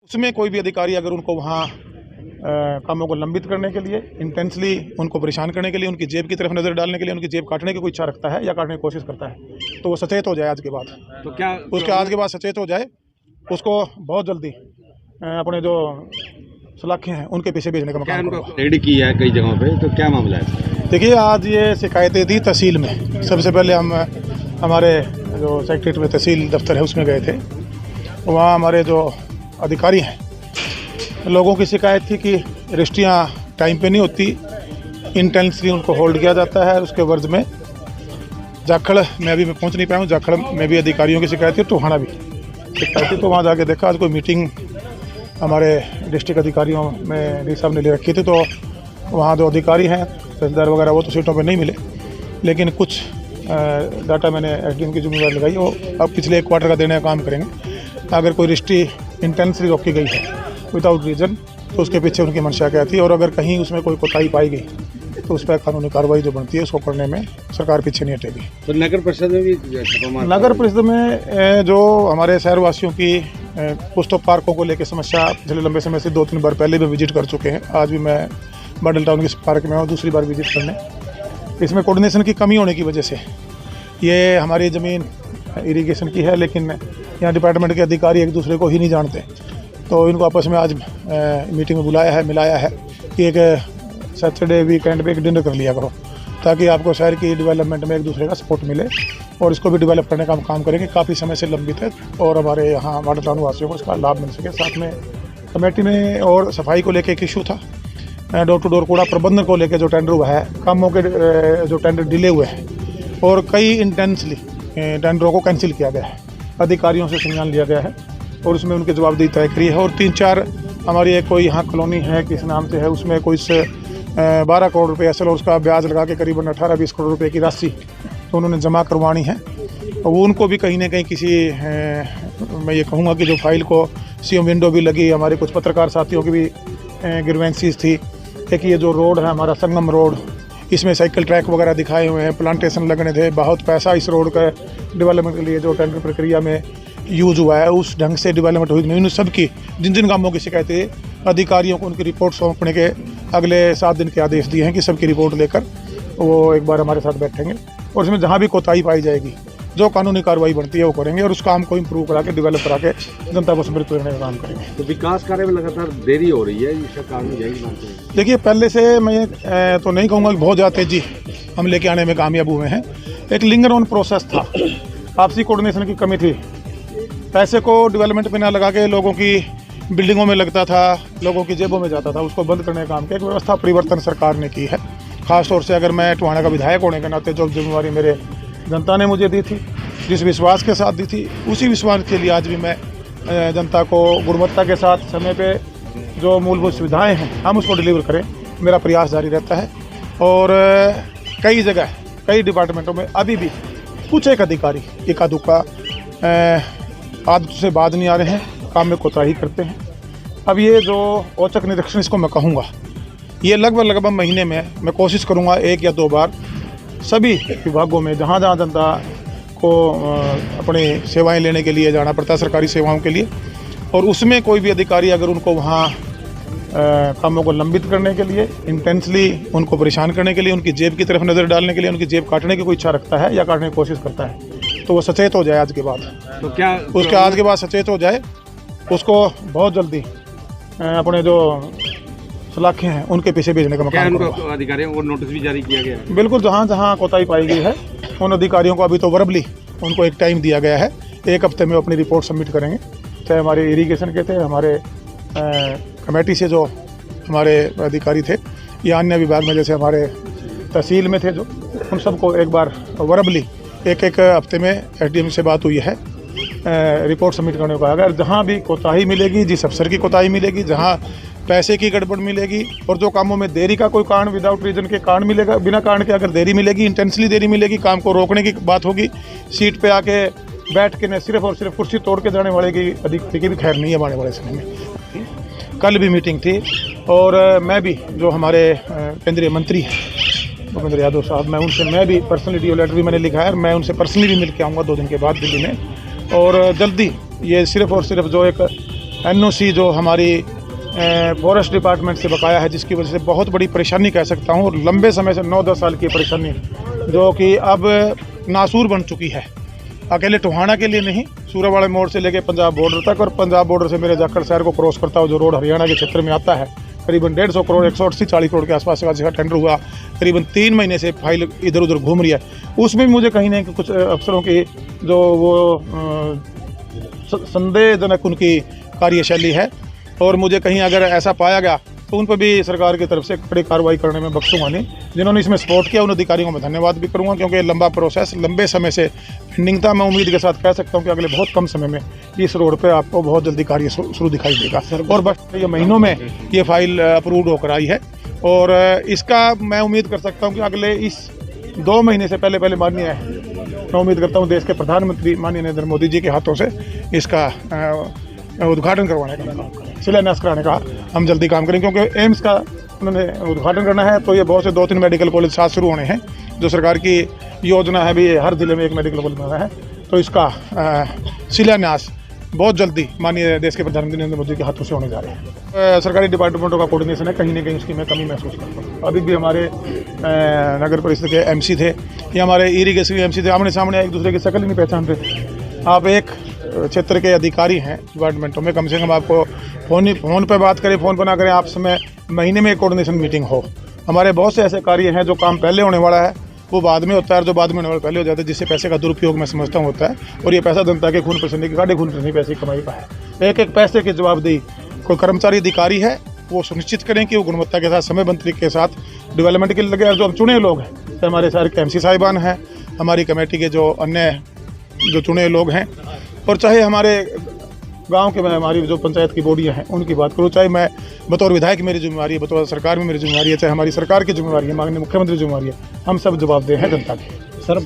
उसमें कोई भी अधिकारी अगर उनको वहाँ कामों को लंबित करने के लिए, इंटेंसली उनको परेशान करने के लिए, उनकी जेब की तरफ नज़र डालने के लिए, उनकी जेब काटने की कोई इच्छा रखता है या काटने की कोशिश करता है, तो वो सचेत हो जाए आज के बाद। तो क्या उसके आज के बाद सचेत हो जाए, उसको बहुत जल्दी अपने जो सलाखे हैं उनके पीछे भेजने का क्या मकाम उनको करूँगा। रेड की है कई जगहों पे, तो क्या मामला है? देखिए, आज ये शिकायतें दी तहसील में। सबसे पहले हम हमारे जो सेक्रेटरी में तहसील दफ्तर है उसमें गए थे। वहाँ हमारे जो अधिकारी हैं, लोगों की शिकायत थी कि रजिस्ट्रियाँ टाइम पे नहीं होती, इंटेंसली उनको होल्ड किया जाता है। उसके वर्ज में जाखड़ में अभी मैं पहुँच नहीं पाया हूँ, जाखड़ में भी अधिकारियों की शिकायत थी, टोहाना भी शिकायत थी। तो वहाँ जाके देखा, आज कोई मीटिंग हमारे डिस्ट्रिक्ट अधिकारियों में डी साहब ने ले रखी थी। तो वहाँ जो अधिकारी हैं, तहसीलदार वगैरह, वो तो सीटों पे नहीं मिले, लेकिन कुछ डाटा मैंने एसडीएम की जिम्मेदारी लगाई। वो अब पिछले 1 क्वार्टर का देने का काम करेंगे। अगर कोई रजिस्ट्री इंटेंसली रोकी गई है विदाउट रीज़न, तो उसके पीछे उनकी मंशा क्या थी, और अगर कहीं उसमें कोई कोताही पाई गई तो उस पर कानूनी कार्रवाई जो बनती है उसको करने में सरकार पीछे नहीं हटेगी। तो नगर परिषद में भी छापामार, नगर परिषद में जो हमारे शहरवासियों की कुछ तो पार्कों को लेकर समस्या पिछले लंबे समय से 2-3 बार पहले भी विजिट कर चुके हैं। आज भी मैं मॉडल टाउन के पार्क में हूँ, दूसरी बार विजिट करने। इसमें कोऑर्डिनेशन की कमी होने की वजह से ये हमारी ज़मीन इरिगेशन की है, लेकिन यहाँ डिपार्टमेंट के अधिकारी एक दूसरे को ही नहीं जानते। तो इनको आपस में आज मीटिंग में बुलाया है, मिलाया है कि एक सैटरडे वीकेंड पे एक डिनर कर लिया करो, ताकि आपको शहर की डेवलपमेंट में एक दूसरे का सपोर्ट मिले और इसको भी डेवलप करने का हम काम करेंगे। काफ़ी समय से लंबित है और हमारे यहाँ मॉडल टाउन वासियों को इसका लाभ मिल सके। साथ में कमेटी में और सफाई को लेकर एक इशू था, डोर टू डोर कूड़ा प्रबंधन को लेकर जो टेंडर हुआ है, कामों के जो टेंडर डिले हुए हैं और कई इंटेंसली टेंडरों को कैंसिल किया गया है, अधिकारियों से संज्ञान लिया गया है और उसमें उनकी जवाबदेही तय करी है। और 3-4 हमारी एक कोई यहाँ कॉलोनी है, किस नाम से है, उसमें कोई 12 करोड़ रुपये असल और उसका ब्याज लगा के करीबन 18-20 करोड़ रुपए की राशि तो उन्होंने जमा करवानी है। और वो उनको भी कहीं ना कहीं किसी मैं ये कहूँगा कि जो फाइल को सीएम विंडो भी लगी, हमारे कुछ पत्रकार साथियों की भी ग्रीवेंसीज थी। एक ये जो रोड है हमारा संगम रोड, इसमें साइकिल ट्रैक वगैरह दिखाए हुए हैं, प्लांटेशन लगने थे, बहुत पैसा इस रोड का डेवलपमेंट के लिए जो टेंडर प्रक्रिया में यूज हुआ है उस ढंग से डेवलपमेंट हुई नहीं। उन सबकी जिन जिन कामों की शिकायतें अधिकारियों को उनकी रिपोर्ट सौंपने के अगले 7 दिन के आदेश दिए हैं कि सबकी रिपोर्ट लेकर वो एक बार हमारे साथ बैठेंगे और इसमें जहाँ भी कोताही पाई जाएगी, जो कानूनी कार्रवाई बनती है वो करेंगे और उस काम को इम्प्रूव करा के डेवलप करा के जनता को समृद्ध करने का काम करेंगे। तो विकास कार्य में लगातार देरी हो रही है, इसका कारण यही मानते हैं? देखिए, पहले से मैं तो नहीं कहूँगा कि बहुत ज़्यादा तेजी हम लेके आने में कामयाब हुए हैं। एक लिंगर ऑन प्रोसेस था, आपसी कोऑर्डिनेशन की कमी थी, पैसे को डेवलपमेंट में ना लगा के लोगों की बिल्डिंगों में लगता था, लोगों की जेबों में जाता था। उसको बंद करने का काम किया, एक व्यवस्था परिवर्तन सरकार ने की है। खासतौर से अगर मैं टोहाना का विधायक होने के नाते जो जिम्मेवारी मेरे जनता ने मुझे दी थी, जिस विश्वास के साथ दी थी, उसी विश्वास के लिए आज भी मैं जनता को गुणवत्ता के साथ समय पे जो मूलभूत सुविधाएं हैं हम उसको डिलीवर करें, मेरा प्रयास जारी रहता है। और कई जगह कई डिपार्टमेंटों में अभी भी कुछ एक अधिकारी इक्का दुक्का आदत से बाज नहीं आ रहे हैं, काम में कोताही करते हैं। अब ये जो औचक निरीक्षण इसको मैं कहूँगा, ये लगभग महीने में मैं कोशिश करूँगा 1 या 2 बार सभी विभागों में जहाँ जहाँ जनता को अपनी सेवाएं लेने के लिए जाना पड़ता है, सरकारी सेवाओं के लिए, और उसमें कोई भी अधिकारी अगर उनको वहाँ कामों को लंबित करने के लिए, इंटेंसली उनको परेशान करने के लिए, उनकी जेब की तरफ नज़र डालने के लिए, उनकी जेब काटने की कोई इच्छा रखता है या काटने की कोशिश करता है, तो वो सचेत हो जाए आज के बाद। तो क्या उसके आज के बाद सचेत हो जाए, उसको बहुत जल्दी अपने जो सलाखे हैं उनके पीछे भेजने का मकाम करूँगा। उनको अधिकारियों को नोटिस भी जारी किया गया है? बिल्कुल, जहाँ जहाँ कोताही पाई गई है उन अधिकारियों को अभी तो वर्बली उनको एक टाइम दिया गया है, 1 हफ्ते में अपनी रिपोर्ट सबमिट करेंगे। चाहे हमारे इरिगेशन के थे, हमारे कमेटी से जो हमारे अधिकारी थे, या अन्य विभाग में जैसे हमारे तहसील में थे, जो उन सबको एक बार वर्बली 1 हफ्ते में एसडीएम से बात हुई है, रिपोर्ट सबमिट करने को कहा गया। जहाँ भी कोताही मिलेगी, जिस अफसर की कोताही मिलेगी, जहाँ पैसे की गड़बड़ मिलेगी और जो कामों में देरी का कोई कारण विदाउट रीजन के कारण मिलेगा, बिना कारण के अगर देरी मिलेगी, इंटेंसली देरी मिलेगी, काम को रोकने की बात होगी, सीट पे आके बैठ के न सिर्फ और सिर्फ कुर्सी तोड़ के जाने वाले की अधिकारी की भी खैर नहीं है आने वाले समय में। कल भी मीटिंग थी और मैं भी जो हमारे केंद्रीय मंत्री हैं भूपेंद्र यादव साहब, मैं भी पर्सनली डीओ लेटर भी मैंने लिखा है, मैं उनसे पर्सनली भी मिल के आऊँगा 2 दिन के बाद दिल्ली में। और जल्दी ये सिर्फ और सिर्फ जो एक NOC जो हमारी फॉरेस्ट डिपार्टमेंट से बकाया है, जिसकी वजह से बहुत बड़ी परेशानी कह सकता हूँ, और लंबे समय से 9-10 साल की परेशानी जो कि अब नासूर बन चुकी है। अकेले टोहाना के लिए नहीं, सूरावाड़े मोड़ से लेके पंजाब बॉर्डर तक, और पंजाब बॉर्डर से मेरे जाखड़ शहर को क्रॉस करता हुआ जो रोड हरियाणा के क्षेत्र में आता है, करीबन 150 करोड़ 180-40 करोड़ के आसपास का टेंडर हुआ, करीबन 3 महीने से फाइल इधर उधर घूम रही है। उसमें भी मुझे कहीं ना कहीं कुछ अफसरों की जो वो संदेहजनक उनकी कार्यशैली है, और मुझे कहीं अगर ऐसा पाया गया तो उन पर भी सरकार की तरफ से कड़ी कार्रवाई करने में बख्शूंगा नहीं। जिन्होंने इसमें सपोर्ट किया उन अधिकारियों को मैं धन्यवाद भी करूंगा, क्योंकि लंबा प्रोसेस लंबे समय से पेंडिंग था। मैं उम्मीद के साथ कह सकता हूं कि अगले बहुत कम समय में इस रोड पे आपको बहुत जल्दी कार्य शुरू दिखाई देगा, और बस ये महीनों में ये फाइल अप्रूव होकर आई है, और इसका मैं उम्मीद कर सकता हूँ कि अगले इस 2 महीने से पहले माननीय मैं उम्मीद करता हूँ देश के प्रधानमंत्री माननीय नरेंद्र मोदी जी के हाथों से इसका उद्घाटन करवाने का, शिलान्यास कराने का हम जल्दी काम करें, क्योंकि एम्स का उन्होंने उद्घाटन करना है। तो ये बहुत से 2-3 मेडिकल कॉलेज साथ शुरू होने हैं, जो सरकार की योजना है भी हर जिले में एक मेडिकल कॉलेज बनाना है। तो इसका शिलान्यास बहुत जल्दी माननीय देश के प्रधानमंत्री नरेंद्र मोदी के हाथों से होने जा रहे हैं। सरकारी डिपार्टमेंटों का कोऑर्डिनेशन है, कहीं ना कहीं उसकी मैं कमी महसूस करता हूँ। अभी भी हमारे नगर परिषद के MC थे या हमारे इरीगेशन MC थे, आमने सामने एक दूसरे की शक्ल ही नहीं पहचानते। आप एक क्षेत्र के अधिकारी हैं डिपार्टमेंटों में, कम से कम आपको फ़ोन पे बात करें, फ़ोन पर ना करें, आप समय महीने में एक कोऑर्डिनेशन मीटिंग हो। हमारे बहुत से ऐसे कार्य हैं जो काम पहले होने वाला है वो बाद में होता है, और जो बाद में होने वाला पहले हो जाता है, जिससे पैसे का दुरुपयोग मैं समझता हूँ होता है। और ये पैसा जनता के खून पसीने की गाढ़े खून पसीने पैसे की कमाई का है। एक पैसे की जवाबदेही कोई कर्मचारी अधिकारी है वो सुनिश्चित करें कि वो गुणवत्ता के साथ समयबद्ध तरीके के साथ डेवलपमेंट के लिए लगे। और जो हम चुने लोग हैं, तो हमारे शहर के MC साहिबान हैं, हमारी कमेटी के जो अन्य जो चुने लोग हैं, और चाहे हमारे गांव के हमारी जो पंचायत की बॉडियां हैं उनकी बात करूँ, चाहे मैं बतौर विधायक मेरी जिम्मेवारी है, बतौर सरकार में मेरी जिम्मेवारी है, चाहे हमारी सरकार की जिम्मेवारी है, माननीय मुख्यमंत्री की जिम्मेवारी है, हम सब जवाबदेह हैं जनता के। सर